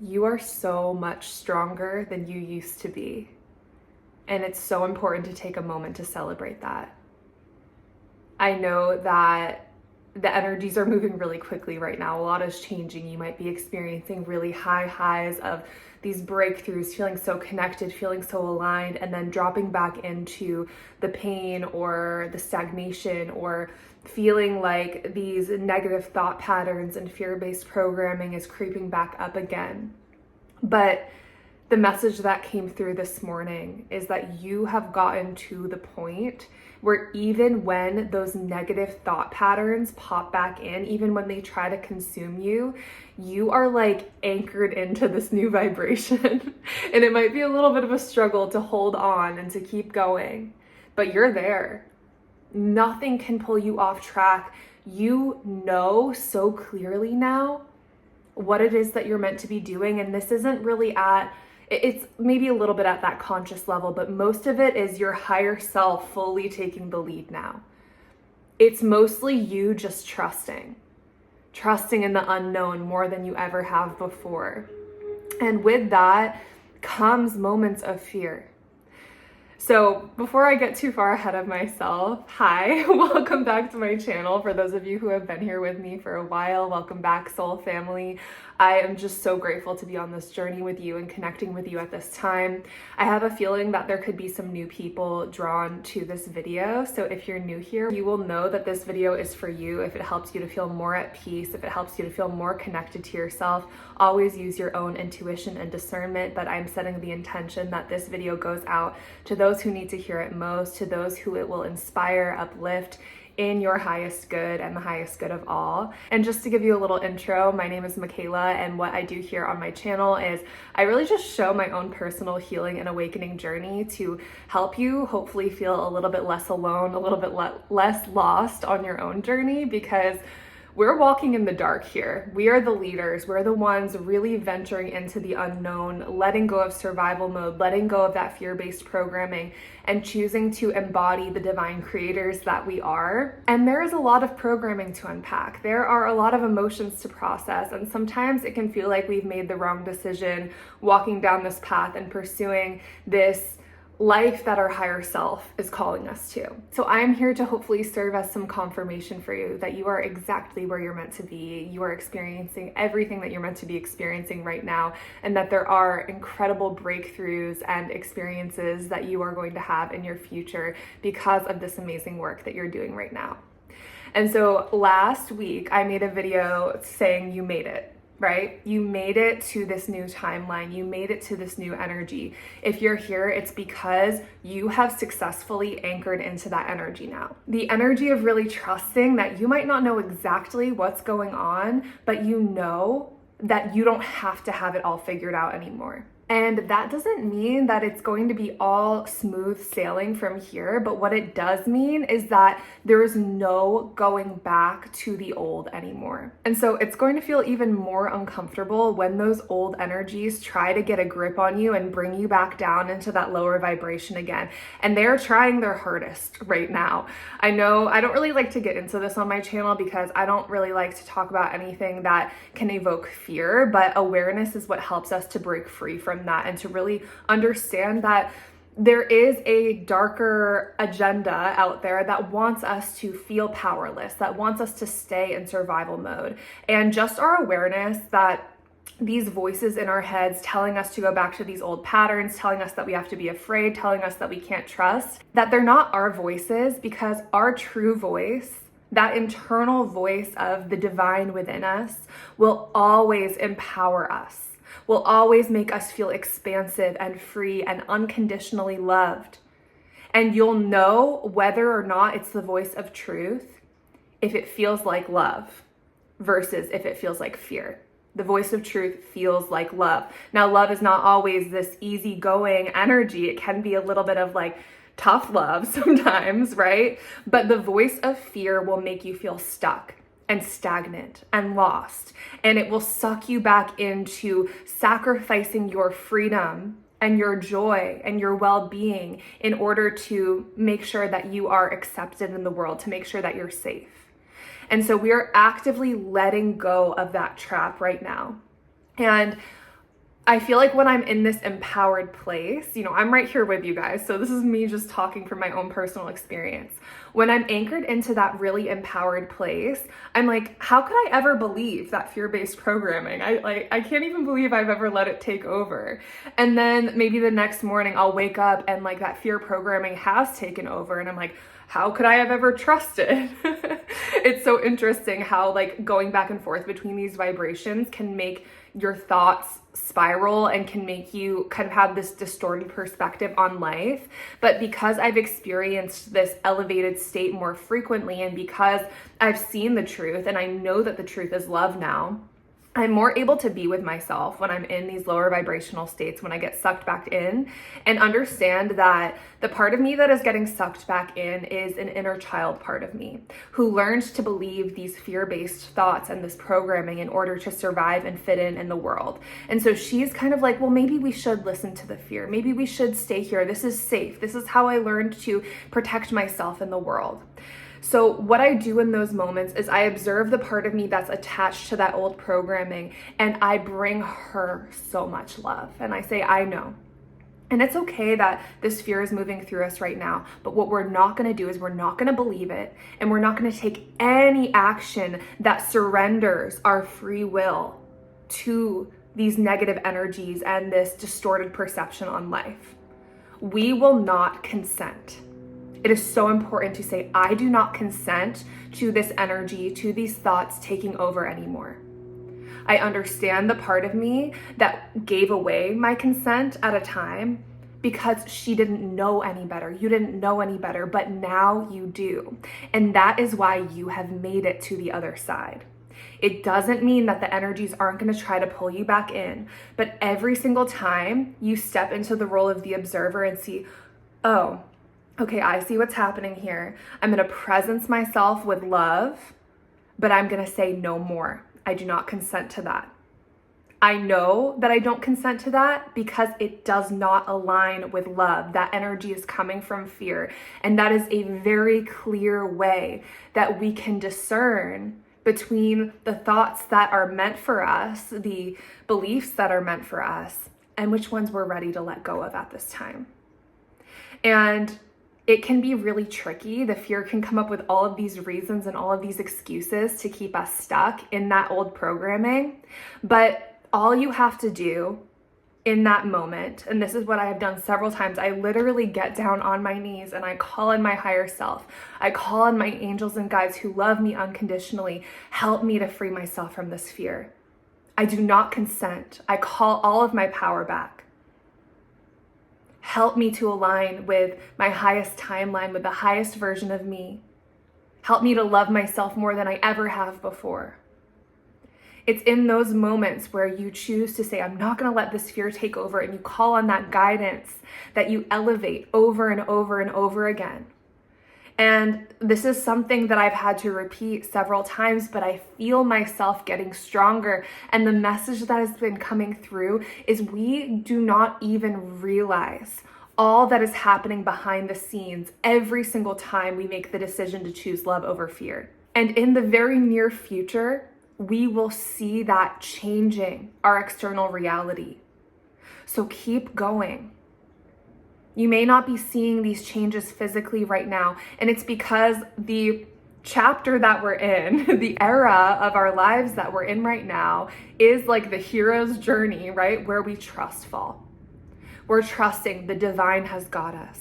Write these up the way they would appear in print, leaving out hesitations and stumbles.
You are so much stronger than you used to be. And it's so important to take a moment to celebrate that. I know that the energies are moving really quickly right now. A lot is changing. You might be experiencing really high highs of these breakthroughs, feeling so connected, feeling so aligned, and then dropping back into the pain or the stagnation, or feeling like these negative thought patterns and fear-based programming is creeping back up again. But the message that came through this morning is that you have gotten to the point where even when those negative thought patterns pop back in, even when they try to consume you, you are like anchored into this new vibration. And it might be a little bit of a struggle to hold on and to keep going, but you're there. Nothing can pull you off track. You know so clearly now what it is that you're meant to be doing. And this isn't really it's maybe a little bit at that conscious level, but most of it is your higher self fully taking the lead now. It's mostly you just trusting in the unknown more than you ever have before. And with that comes moments of fear. So before I get too far ahead of myself, hi, welcome back to my channel. For those of you who have been here with me for a while, welcome back, soul family. I am just so grateful to be on this journey with you and connecting with you at this time. I have a feeling that there could be some new people drawn to this video. So if you're new here, you will know that this video is for you. If it helps you to feel more at peace, if it helps you to feel more connected to yourself, always use your own intuition and discernment. But I'm setting the intention that this video goes out to those who need to hear it most, to those who it will inspire, uplift, in your highest good and the highest good of all. And just to give you a little intro, my name is Michaela, and what I do here on my channel is I really just show my own personal healing and awakening journey to help you hopefully feel a little bit less alone, a little bit less lost on your own journey, because we're walking in the dark here. We are the leaders. We're the ones really venturing into the unknown, letting go of survival mode, letting go of that fear-based programming, and choosing to embody the divine creators that we are. And there is a lot of programming to unpack. There are a lot of emotions to process, and sometimes it can feel like we've made the wrong decision walking down this path and pursuing this life that our higher self is calling us to. So I am here to hopefully serve as some confirmation for you that you are exactly where you're meant to be. You are experiencing everything that you're meant to be experiencing right now, and that there are incredible breakthroughs and experiences that you are going to have in your future because of this amazing work that you're doing right now. And so last week I made a video saying you made it. Right? You made it to this new timeline. You made it to this new energy. If you're here, it's because you have successfully anchored into that energy now. The energy of really trusting that you might not know exactly what's going on, but you know that you don't have to have it all figured out anymore. And that doesn't mean that it's going to be all smooth sailing from here, but what it does mean is that there is no going back to the old anymore. And so it's going to feel even more uncomfortable when those old energies try to get a grip on you and bring you back down into that lower vibration again. And they're trying their hardest right now. I know I don't really like to get into this on my channel because I don't really like to talk about anything that can evoke fear, but awareness is what helps us to break free from that and to really understand that there is a darker agenda out there that wants us to feel powerless, that wants us to stay in survival mode. And just our awareness that these voices in our heads telling us to go back to these old patterns, telling us that we have to be afraid, telling us that we can't trust, that they're not our voices, because our true voice, that internal voice of the divine within us, will always empower us, will always make us feel expansive and free and unconditionally loved. And you'll know whether or not it's the voice of truth if it feels like love versus if it feels like fear. The voice of truth feels like love. Now, love is not always this easygoing energy. It can be a little bit of like tough love sometimes, right? But the voice of fear will make you feel stuck and stagnant and lost. And it will suck you back into sacrificing your freedom and your joy and your well-being in order to make sure that you are accepted in the world, to make sure that you're safe. And so we are actively letting go of that trap right now. And I feel like when I'm in this empowered place, I'm right here with you guys. So this is me just talking from my own personal experience. When I'm anchored into that really empowered place, I'm like, how could I ever believe that fear-based programming? I can't even believe I've ever let it take over. And then maybe the next morning I'll wake up and like that fear programming has taken over, and I'm like, how could I have ever trusted? It's so interesting how like going back and forth between these vibrations can make your thoughts spiral and can make you kind of have this distorted perspective on life. But because I've experienced this elevated state more frequently, and because I've seen the truth and I know that the truth is love now, I'm more able to be with myself when I'm in these lower vibrational states, when I get sucked back in, and understand that the part of me that is getting sucked back in is an inner child part of me who learned to believe these fear-based thoughts and this programming in order to survive and fit in the world. And so she's kind of like, well, maybe we should listen to the fear. Maybe we should stay here. This is safe. This is how I learned to protect myself in the world. So what I do in those moments is I observe the part of me that's attached to that old programming, and I bring her so much love. And I say, I know. And it's okay that this fear is moving through us right now, but what we're not going to do is we're not going to believe it, and we're not going to take any action that surrenders our free will to these negative energies and this distorted perception on life. We will not consent. It is so important to say, I do not consent to this energy, to these thoughts taking over anymore. I understand the part of me that gave away my consent at a time because she didn't know any better. You didn't know any better, but now you do. And that is why you have made it to the other side. It doesn't mean that the energies aren't going to try to pull you back in, but every single time you step into the role of the observer and see, oh, okay, I see what's happening here. I'm going to presence myself with love, but I'm going to say no more. I do not consent to that. I know that I don't consent to that because it does not align with love. That energy is coming from fear. And that is a very clear way that we can discern between the thoughts that are meant for us, the beliefs that are meant for us, and which ones we're ready to let go of at this time. And it can be really tricky. The fear can come up with all of these reasons and all of these excuses to keep us stuck in that old programming. But all you have to do in that moment, and this is what I have done several times, I literally get down on my knees and I call in my higher self. I call on my angels and guides who love me unconditionally. Help me to free myself from this fear. I do not consent. I call all of my power back. Help me to align with my highest timeline, with the highest version of me. Help me to love myself more than I ever have before. It's in those moments where you choose to say, I'm not going to let this fear take over, and you call on that guidance that you elevate over and over and over again. And this is something that I've had to repeat several times, but I feel myself getting stronger. And the message that has been coming through is we do not even realize all that is happening behind the scenes every single time we make the decision to choose love over fear. And in the very near future, we will see that changing our external reality. So keep going. You may not be seeing these changes physically right now, and it's because the chapter that we're in, the era of our lives that we're in right now, is like the hero's journey, right? Where we trust fall. We're trusting the divine has got us.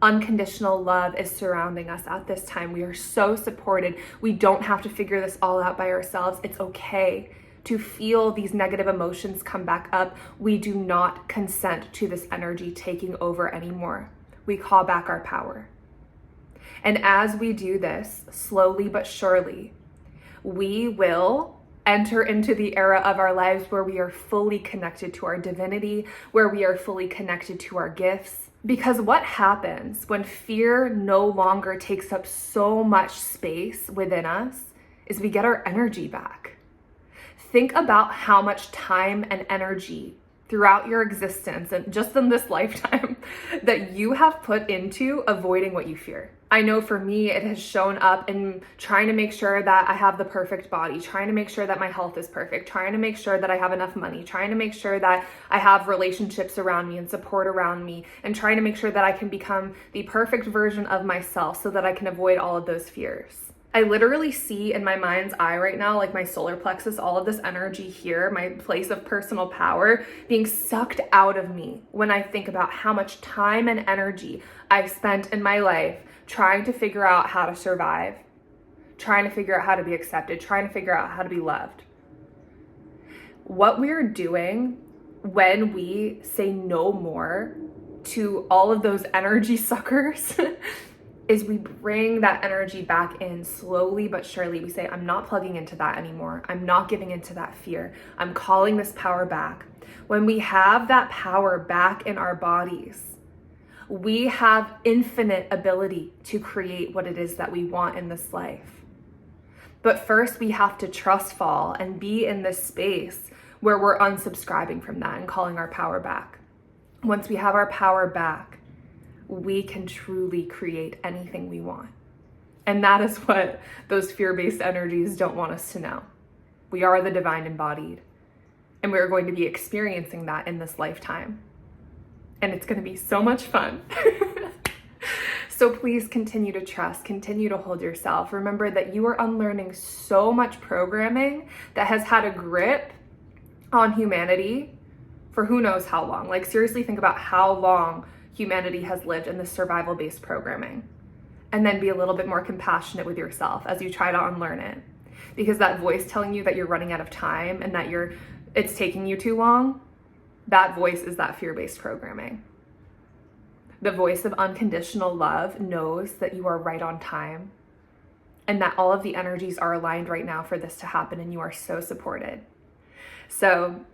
Unconditional love is surrounding us at this time. We are so supported. We don't have to figure this all out by ourselves. It's okay to feel these negative emotions come back up. We do not consent to this energy taking over anymore. We call back our power. And as we do this, slowly but surely, we will enter into the era of our lives where we are fully connected to our divinity, where we are fully connected to our gifts. Because what happens when fear no longer takes up so much space within us is we get our energy back. Think about how much time and energy throughout your existence and just in this lifetime that you have put into avoiding what you fear. I know for me, it has shown up in trying to make sure that I have the perfect body, trying to make sure that my health is perfect, trying to make sure that I have enough money, trying to make sure that I have relationships around me and support around me, and trying to make sure that I can become the perfect version of myself so that I can avoid all of those fears. I literally see in my mind's eye right now, like my solar plexus, all of this energy here, my place of personal power being sucked out of me when I think about how much time and energy I've spent in my life trying to figure out how to survive, trying to figure out how to be accepted, trying to figure out how to be loved. What we're doing when we say no more to all of those energy suckers is we bring that energy back in slowly but surely. We say, I'm not plugging into that anymore. I'm not giving into that fear. I'm calling this power back. When we have that power back in our bodies, we have infinite ability to create what it is that we want in this life. But first, we have to trust fall and be in this space where we're unsubscribing from that and calling our power back. Once we have our power back, we can truly create anything we want. And that is what those fear-based energies don't want us to know. We are the divine embodied, and we're going to be experiencing that in this lifetime. And it's going to be so much fun. So please continue to trust, continue to hold yourself. Remember that you are unlearning so much programming that has had a grip on humanity for who knows how long. Like, seriously, think about how long humanity has lived in this survival-based programming, and then be a little bit more compassionate with yourself as you try to unlearn it. Because that voice telling you that you're running out of time and that it's taking you too long, that voice is that fear-based programming. The voice of unconditional love knows that you are right on time and that all of the energies are aligned right now for this to happen, and you are so supported. So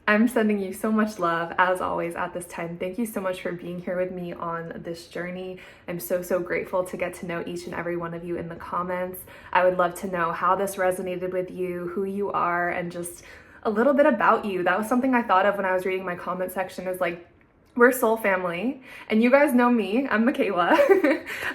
I'm sending you so much love, as always, at this time. Thank you so much for being here with me on this journey. I'm so, so grateful to get to know each and every one of you in the comments. I would love to know how this resonated with you, who you are, and just a little bit about you. That was something I thought of when I was reading my comment section, is like, we're soul family, and you guys know me. I'm Michaela.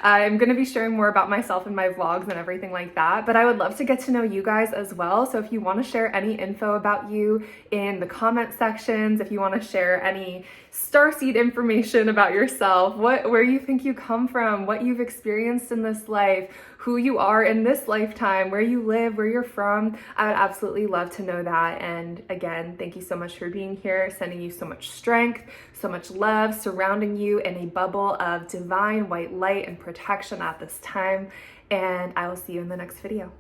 I'm going to be sharing more about myself in my vlogs and everything like that, but I would love to get to know you guys as well. So if you want to share any info about you in the comment sections, if you want to share any starseed information about yourself, where you think you come from, what you've experienced in this life, who you are in this lifetime, where you live, where you're from, I would absolutely love to know that. And again, thank you so much for being here, sending you so much strength, so much love, surrounding you in a bubble of divine white light and protection at this time. And I will see you in the next video.